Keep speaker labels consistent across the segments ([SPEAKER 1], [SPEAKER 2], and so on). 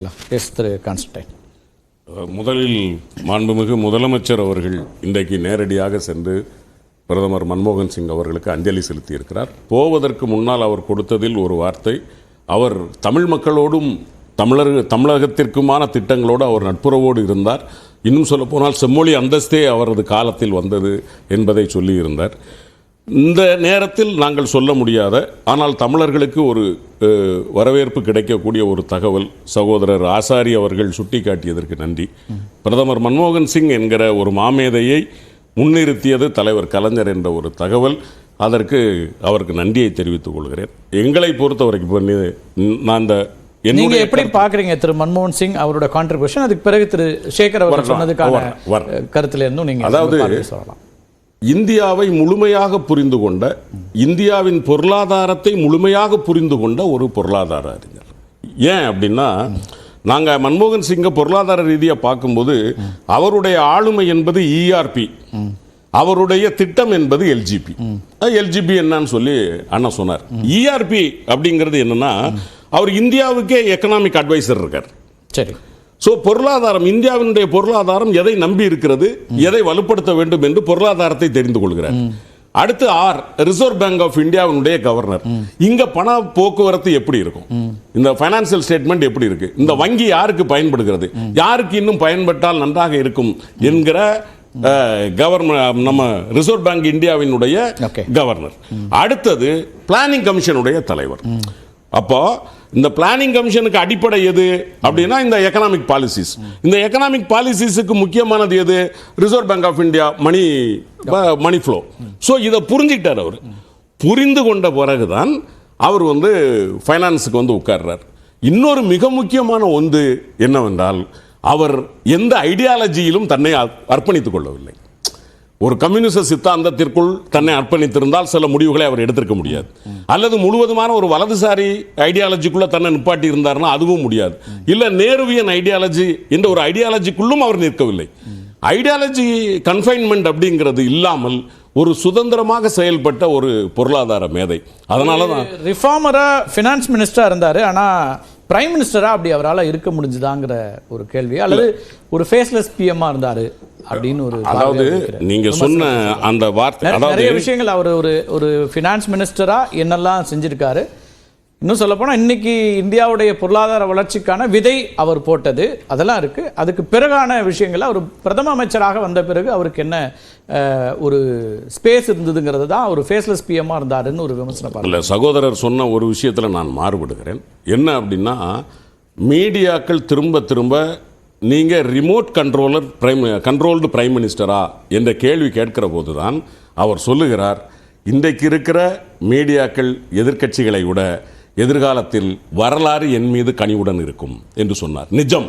[SPEAKER 1] திரு Constantine.
[SPEAKER 2] முதலில் மாண்புமிகு முதலமைச்சர் அவர்கள் இன்றைக்கு நேரடியாக சென்று பிரதமர் மன்மோகன் சிங் அவர்களுக்கு அஞ்சலி செலுத்தியிருக்கிறார். போவதற்கு முன்னால் அவர் கொடுத்ததில் ஒரு வார்த்தை, அவர் தமிழ் மக்களோடும் தமிழகத்திற்குமான திட்டங்களோடு அவர் நட்புறவோடு இருந்தார். இன்னும் சொல்லப்போனால் செம்மொழி அந்தஸ்தே அவரது காலத்தில் வந்தது என்பதை சொல்லியிருந்தார். இந்த நேரத்தில் நாங்கள் சொல்ல முடியாத, ஆனால் தமிழர்களுக்கு ஒரு வரவேற்பு கிடைக்கக்கூடிய ஒரு தகவல் சகோதரர் ஆசாரி அவர்கள் சுட்டிக்காட்டியதற்கு நன்றி. பிரதமர் மன்மோகன் சிங் என்கிற ஒரு மாமேதையை முன்னிறுத்தியது தலைவர் கலைஞர் என்ற ஒரு தகவல். அதற்கு அவருக்கு நன்றியை தெரிவித்துக் கொள்கிறேன். எங்களை பொறுத்த வரைக்கும் நான்
[SPEAKER 1] நீங்க எப்படி பாக்குறீங்க திரு மன்மோகன் சிங் அவரோட கான்ட்ரிபியூஷன், அதுக்கு பிறகு திரு சேகர் அவர்கள் சொன்னதுக்கான கருத்துல இருந்தும் நீங்க சொல்லலாம்.
[SPEAKER 2] இந்தியாவை முழுமையாக புரிந்து கொண்ட, இந்தியாவின் பொருளாதாரத்தை முழுமையாக புரிந்து கொண்ட ஒரு பொருளாதார அறிஞர். ஏன் அப்படின்னா, நாங்கள் மன்மோகன் சிங்கை பொருளாதார ரீதியாக பார்க்கும்போது அவருடைய ஆளுமை என்பது இஆர்பி, அவருடைய திட்டம் என்பது எல்ஜிபி. எல்ஜிபி என்னன்னு சொல்லி அண்ணா சொன்னார். இஆர்பி அப்படிங்கிறது என்னன்னா, அவர் இந்தியாவுக்கே எக்கனாமிக் அட்வைசர் இருக்கார்.
[SPEAKER 1] சரி.
[SPEAKER 2] ஸோ பொருளாதாரம், இந்தியாவினுடைய பொருளாதாரம் எதை நம்பி இருக்கிறது, எதை வலுப்படுத்த வேண்டும் என்று பொருளாதாரத்தை தெரிந்து கொள்கிறார். அடுத்து ரிசர்வ் பேங்க் ஆஃப் இந்தியாவினுடைய கவர்னர். இங்க பண போக்குவரத்து எப்படி இருக்கும், இந்த பைனான்சியல் ஸ்டேட்மெண்ட் எப்படி இருக்கு, இந்த வங்கி யாருக்கு பயன்படுகிறது, யாருக்கு இன்னும் பயன்பட்டால் நன்றாக இருக்கும் என்கிற கவர்னர், நம்ம ரிசர்வ் பேங்க் இந்தியாவினுடைய கவர்னர். அடுத்தது பிளானிங் கமிஷனுடைய தலைவர். அப்போ இந்த பிளானிங் கமிஷனுக்கு அடிப்படை எது அப்படின்னா இந்த எக்கனாமிக் பாலிசிஸ். இந்த எக்கனாமிக் பாலிசிஸுக்கு முக்கியமானது எது? Reserve bank of India money flow. So இதை புரிஞ்சுக்கிட்டார். அவர் புரிந்து கொண்ட பிறகுதான் அவர் ஃபைனான்ஸுக்கு உட்கார்றார். இன்னொரு மிக முக்கியமான ஒன்று என்னவென்றால், அவர் எந்த ஐடியாலஜியிலும் தன்னை அர்ப்பணித்துக் கொள்ளவில்லை. ஒரு கம்யூனிச சித்தாந்தத்திற்குள் தன்னை அர்ப்பணித்திருந்தால் சில முடிவுகளை அவர் எடுத்திருக்க முடியாது. அல்லது முழுவதுமான ஒரு வலதுசாரி ஐடியாலஜிக்குள்ள தன்னை நிப்பாட்டி இருந்தார்னா அதுவும் முடியாது. இல்ல நேருவியன் ஐடியாலஜி என்ற ஒரு ஐடியாலஜிக்குள்ளும் அவர் நிற்கவில்லை. ஐடியாலஜி கன்ஃபைன்மெண்ட் அப்படிங்கிறது இல்லாமல் ஒரு சுதந்திரமாக செயல்பட்ட ஒரு பொருளாதார மேதை. அதனாலதான்
[SPEAKER 1] ரிஃபார்மரா ஃபினான்ஸ் மினிஸ்டரா இருந்தாரு. ஆனா பிரைம் மினிஸ்டரா அப்படி அவரால் இருக்க முடிஞ்சுதாங்கிற ஒரு கேள்வி, அல்லது ஒரு ஃபேஸ்லெஸ் பிஎம்மா இருந்தாரு அப்படின்னு ஒரு,
[SPEAKER 2] அதாவது நீங்க சொன்ன அந்த வார்த்தை,
[SPEAKER 1] நிறைய விஷயங்கள் அவர் ஒரு ஃபினான்ஸ் மினிஸ்டரா என்னெல்லாம் செஞ்சிருக்காரு. இன்னும் சொல்ல போனா இன்னைக்கு இந்தியாவுடைய பொருளாதார வளர்ச்சிக்கான விதை அவர் போட்டது அதெல்லாம் இருக்கு. அதுக்கு பிறகான விஷயங்கள், அவர் பிரதம அமைச்சராக வந்த பிறகு அவருக்கு என்ன ஒரு ஸ்பேஸ் இருந்ததுங்கிறது தான் ஒரு ஃபேஸ்லெஸ் பிஎம்மா இருந்தாருன்னு ஒரு விமர்சனம்.
[SPEAKER 2] இல்லை, சகோதரர் சொன்ன ஒரு விஷயத்தில் நான் மாறுபடுகிறேன். என்ன அப்படின்னா, மீடியாக்கள் திரும்ப திரும்ப நீங்கள் ரிமோட் கண்ட்ரோல்டு பிரைம் மினிஸ்டரா என்ற கேள்வி கேட்கிற போது தான் அவர் சொல்லுகிறார், இன்றைக்கு இருக்கிற மீடியாக்கள் எதிர்க்கட்சிகளை விட எதிர்காலத்தில் வரலாறு என் மீது கனிவுடன் இருக்கும் என்று சொன்னார். நிஜம்.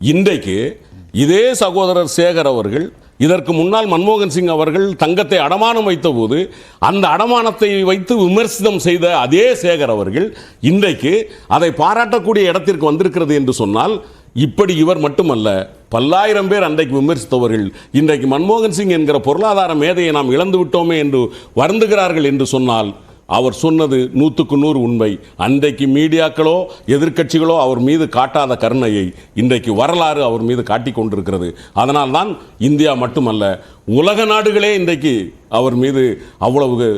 [SPEAKER 2] இன்றைக்கு இதே சகோதரர் சேகர் அவர்கள் இதற்கு முன்னால் மன்மோகன் சிங் அவர்கள் தங்கத்தை அடமானம் வைத்த போது அந்த அடமானத்தை வைத்து விமர்சனம் செய்த அதே சேகர் அவர்கள் இன்றைக்கு அதை பாராட்டக்கூடிய இடத்திற்கு வந்திருக்கிறது என்று சொன்னால், இப்படி இவர் மட்டுமல்ல, பல்லாயிரம் பேர் அன்றைக்கு விமர்சித்தவர்கள் இன்றைக்கு மன்மோகன் சிங் என்கிற பொருளாதார மேதையை நாம் இழந்து விட்டோமே என்று வருந்துகிறார்கள் என்று சொன்னால், அவர் சொன்னது 100க்கு 100 உண்மை. அன்றைக்கு மீடியாக்களோ எதிர்க்கட்சிகளோ அவர் மீது காட்டாத கருணையை இன்றைக்கு வரலாறு அவர் மீது காட்டிக் கொண்டிருக்கிறது. அதனால்தான் இந்தியா மட்டுமல்ல, உலக நாடுகளே இன்றைக்கு அவர் மீது அவ்வளவு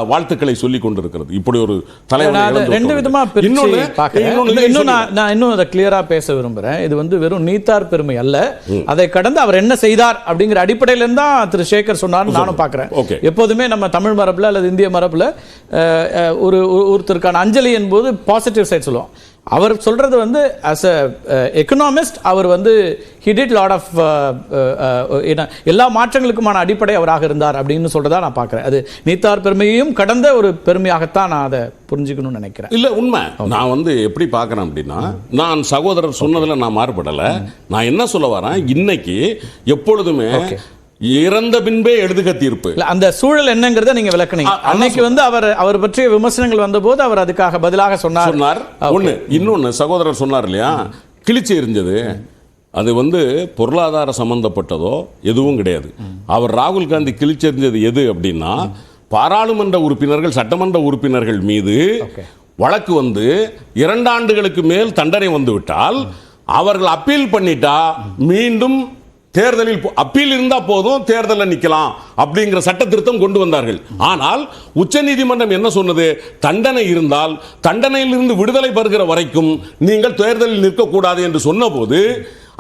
[SPEAKER 2] வாழ்த்துக்களை சொல்லிக் கொண்டிருக்கிறது. இப்படி ஒரு தலைவர்
[SPEAKER 1] ரெண்டு விதமா இன்னும் அதை கிளியரா பேச விரும்புறேன். இது வெறும் நீத்தார் பெருமை அல்ல, அதை கடந்து அவர் என்ன செய்தார் அப்படிங்கிற அடிப்படையில இருந்தா திரு சேகர் சொன்னார். நானும் பாக்குறேன், எப்போதுமே நம்ம தமிழ் மரபுல அல்லது இந்திய மரபுல ஒருத்தருக்கான அஞ்சலி என்பது பாசிட்டிவ் சைட் சொல்லுவோம். அவர் சொல்றது as a economist our he did lot of எல்லா மாற்றங்களுக்குமான அடிப்படை அவராக இருந்தார் அப்படின்னு சொல்றதா நான் பார்க்கிறேன். அது நீத்தார் பெருமையையும் கடந்த ஒரு பெருமையாகத்தான் நான் அதை புரிஞ்சுக்கணும்னு நினைக்கிறேன்.
[SPEAKER 2] இல்ல, உண்மை. நான் எப்படி பார்க்கறேன் அப்படின்னா, நான் சகோதரர் சொன்னதுல நான் மாறுபடல. நான் என்ன சொல்ல வரேன், இன்னைக்கு எப்பொழுதுமே இறந்த பின்பே எழுதுக தீர்ப்பு,
[SPEAKER 1] அந்த சூழல் என்னங்கிறத நீங்க விளக்குனீங்க. அன்னைக்கு அவர் பற்றிய விமர்சனங்கள் வந்தபோது அவர் அதுக்காக பதிலாக சொன்னார்.
[SPEAKER 2] ஒண்ணு. இன்னொன்னு சகோதரர் சொன்னார் இல்லையா, கிழிச்சு எறிஞ்சது, அது பொருளாதார சம்பந்தப்பட்டதோ எதுவும் கிடையாது. அவர் ராகுல் காந்தி கிழிச்செறிஞ்சது எது அப்படின்னா, பாராளுமன்ற உறுப்பினர்கள், சட்டமன்ற உறுப்பினர்கள் மீது வழக்கு வந்து 2 ஆண்டுகளுக்கு மேல் தண்டனை வந்துவிட்டால் அவர்கள் அப்பீல் பண்ணிட்டா மீண்டும் தேர்தலில் அப்பீல் இருந்தா போதும் தேர்தலில் நிக்கலாம் அப்படிங்கிற சட்ட திருத்தம் கொண்டு வந்தார்கள். ஆனால் உச்சநீதிமன்றம் என்ன சொன்னது? தண்டனை இருந்தால் தண்டனையிலிருந்து விடுதலை பெறுகிற வரைக்கும் நீங்கள் தேர்தலில் நிற்கக்கூடாது என்று சொன்னபோது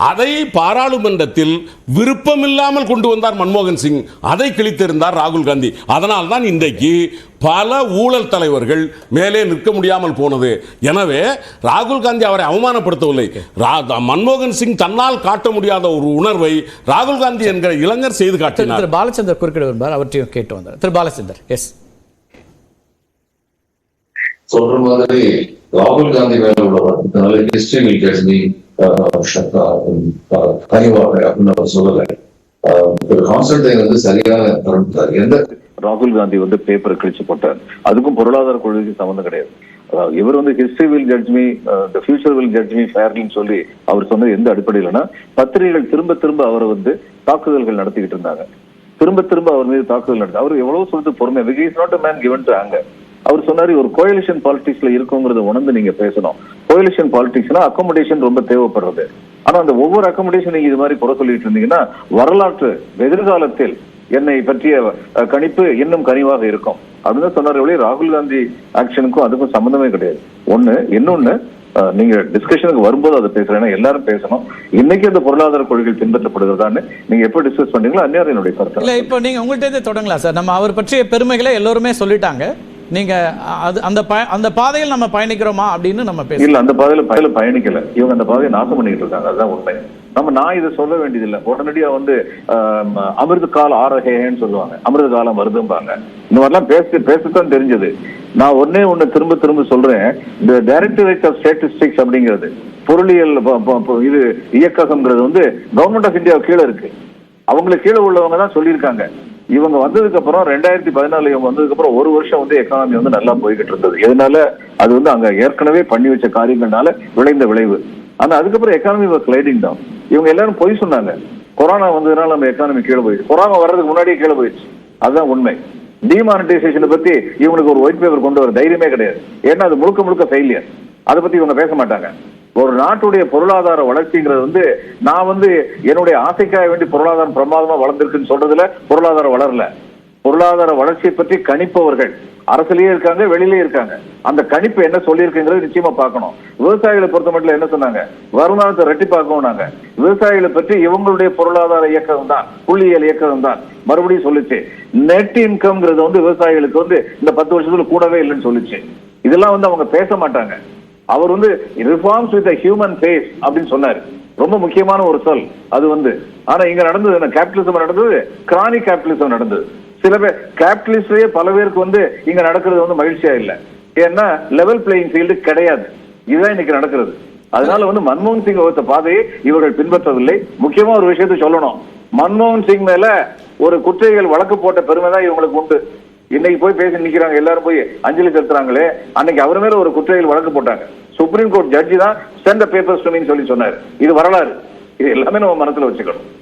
[SPEAKER 2] அதை பாராளுமன்றத்தில் விருப்பமில்லாமல் கொண்டு வந்தார் மன்மோகன் சிங். அதை கிழித்திருந்தார் ராகுல் காந்தி. அதனால் தான் இன்றைக்கு பல ஊழல் தலைவர்கள் மேலே நிற்க முடியாமல் போனது. எனவே ராகுல் காந்தி அவரை அவமானப்படுத்தவில்லை. மன்மோகன் சிங் தன்னால் காட்ட முடியாத ஒரு உணர்வை ராகுல் காந்தி என்கிற இளைஞர் செய்து காட்டினார்.
[SPEAKER 1] திரு பாலச்சந்தர் குறுக்கிட விரும்பார், அவற்றையும் கேட்டு வந்தார். திரு பாலச்சந்தர். எஸ்,
[SPEAKER 3] சொல்ற மாதிரி ராகுல் காந்தி மேல உள்ள வருத்தத்தினால ஹிஸ்டரி வில் ஜட்ஜ் மீ கனிவாக அப்படின்னு அவர் சொல்லலை. கான்ஸ்டன்டைன் வந்து சரியான தரம்ட்டார். எந்த
[SPEAKER 4] ராகுல் காந்தி வந்து பேப்பரை கிழிச்சு போட்டார், அதுக்கும் பொருளாதார கொள்கைக்கு சம்பந்தம் கிடையாது. இவர் வந்து history will judge me, the future will judge me ஃபேர்லின்னு சொல்லி அவர் சொன்னது எந்த அடிப்படையிலனா, பத்திரிகைகள் திரும்ப திரும்ப அவரை வந்து தாக்குதல்கள் நடத்திக்கிட்டு இருந்தாங்க. திரும்ப திரும்ப அவர் மீது தாக்குதல் நடத்தி அவர் எவ்வளவு சொல்லிட்டு பொறுமை. Is not a man given to anger. அவர் சொன்னாரு ஒரு கோயலிஷன் பாலிடிக்ஸ்ல இருக்குங்கிறத உணர்ந்து நீங்க பேசணும். கோயலிஷன் பாலிடிக்ஸ்னா அக்கோமடேஷன் ரொம்ப தேவைப்படுறது. ஆனா அந்த ஒவ்வொரு அக்கோமடேஷன் நீங்க இது மாதிரி குறை சொல்லிட்டு இருந்தீங்கன்னா வரலாற்று எதிர்காலத்தில் என்னை பற்றிய கணிப்பு இன்னும் கனிவாக இருக்கும் அப்படின்னு சொன்னார். ராகுல் காந்தி ஆக்ஷனுக்கும் அதுக்கும் சம்பந்தமே கிடையாது. இன்னொன்னு நீங்க டிஸ்கஷனுக்கு வரும்போது அதை பேசுறேன், எல்லாரும் பேசணும். இன்னைக்கு அந்த பொருளாதார கொள்கைகள் பின்பற்றப்படுகிறதான்னு நீங்க எப்ப டிஸ்கஸ் பண்றீங்களோ அந்நேரம் என்னுடைய கருத்து.
[SPEAKER 1] இல்ல இப்போ நீங்க உங்கள்கிட்ட தொடங்கலாம் சார். நம்ம அவர் பற்றிய பெருமைகளை எல்லோருமே சொல்லிட்டாங்க. நீங்க அந்த பாதையில் நம்ம பயணிக்கிறோமா அப்படின்னு நம்ம பேச
[SPEAKER 4] இல்ல, அந்த பாதையில பயணிக்கல. இவங்க அந்த பாதையை நாசம் பண்ணிட்டு இருக்காங்க. அதுதான் உண்மை. நான் இதை சொல்ல வேண்டியதில்லை. உடனடியா வந்து அமிர்த கால ஆரோக்கியன்னு சொல்லுவாங்க, அமிர்த காலம் வருதும்பாங்க. இந்த மாதிரிலாம் பேசத்தான் தெரிஞ்சது. நான் ஒண்ணு திரும்ப திரும்ப சொல்றேன். இந்த டைரக்டரேட் ஆஃப் ஸ்டாட்டிஸ்டிக்ஸ் அப்படிங்கிறது பொருளியல் இது இயக்ககம்ங்கிறது வந்து கவர்மெண்ட் ஆஃப் இந்தியா கீழே இருக்கு. அவங்களுக்கு கீழே உள்ளவங்க தான் சொல்லியிருக்காங்க. இவங்க வந்ததுக்கு அப்புறம் 2014 இவங்க வந்ததுக்கு அப்புறம் ஒரு வருஷம் வந்து எக்கானமி வந்து நல்லா போய்கிட்டு இருந்தது. இதனால அது வந்து அங்க ஏற்கனவே பண்ணி வச்ச காரியங்கள்னால விளைந்த விளைவு. ஆனா அதுக்கப்புறம் எக்கானமி ஸ்லைடிங் டவுன். இவங்க எல்லாரும் பொய் சொன்னாங்க. கொரோனா வந்ததுனால நம்ம எக்கானமி கீழே போயிடுச்சு. கொரோனா வர்றதுக்கு முன்னாடியே கீழே போயிடுச்சு. அதுதான் உண்மை. டிமானிட்டைசேஷனை பத்தி இவங்களுக்கு ஒரு ஒயிட் பேப்பர் கொண்டு வர தைரியமே கிடையாது. ஏன்னா அது முழுக்க முழுக்க ஃபெயிலியர். அதை பத்தி இவங்க பேச மாட்டாங்க. ஒரு நாட்டுடைய பொருளாதார வளர்ச்சிங்கிறது வந்து நான் வந்து என்னுடைய ஆசைக்காக வேண்டி பொருளாதாரம் பிரமாதமா வளர்ந்திருக்குன்னு சொல்றதுல பொருளாதாரம் வளரல. பொருளாதார வளர்ச்சியை பற்றி கணிப்பவர்கள் அரசிலேயே இருக்காங்க, வெளியிலே இருக்காங்க. அந்த கணிப்பு என்ன சொல்லியிருக்குங்கிறது நிச்சயமா பார்க்கணும். விவசாயிகளை பொறுத்த மட்டும் என்ன சொன்னாங்க? வருமானத்தை ரெட்டிப்பாக்கணும். விவசாயிகளை பற்றி இவங்களுடைய பொருளாதார இயக்கம் தான், புள்ளியியல் இயக்கம் தான் மறுபடியும் சொல்லிச்சு. நெட் இன்கம்ங்கிறது வந்து விவசாயிகளுக்கு வந்து இந்த 10 வருஷத்துல கூடவே இல்லைன்னு சொல்லிச்சு. இதெல்லாம் வந்து அவங்க பேச மாட்டாங்க. அவர் வந்து ரிஃபார்ம்ஸ் வித் ஹியூமன் ஃபேஸ் அப்படின்னு சொன்னாரு. ரொம்ப முக்கியமான ஒரு சொல் அது வந்து. ஆனா இங்க நடந்தது என்ன? கேபிட்டலிசம் நடந்தது, கிரானிக் கேபிட்டலிசம் நடந்தது. சில பேர் கேபிட்டலிஸ்டே பல பேருக்கு வந்து இங்க நடக்கிறது வந்து மகிழ்ச்சியா இல்லை. ஏன்னா லெவல் பிளேயிங் ஃபீல்டு கிடையாது. இதுதான் இன்னைக்கு நடக்கிறது. அதனால வந்து மன்மோகன் சிங் வகுத்த பாதையை இவர்கள் பின்பற்றவில்லை. முக்கியமா ஒரு விஷயத்தை சொல்லணும். மன்மோகன் சிங் மேல ஒரு குற்றவியல் வழக்கு போட்ட பெருமை தான் இவங்களுக்கு உண்டு. இன்னைக்கு போய் பேசி நிக்கிறாங்க, எல்லாரும் போய் அஞ்சலி செலுத்துறாங்களே. அன்னைக்கு அவர் மேல ஒரு குற்றவியல் வழக்கு போட்டாங்க. சுப்ரீம் கோர்ட் ஜட்ஜி தான் சென்ட் த பேப்பர்ஸ் டு மீன்னு சொல்லி சொன்னாரு. இது வரலாறு. இது எல்லாமே நம்ம மனசுல வச்சுக்கணும்.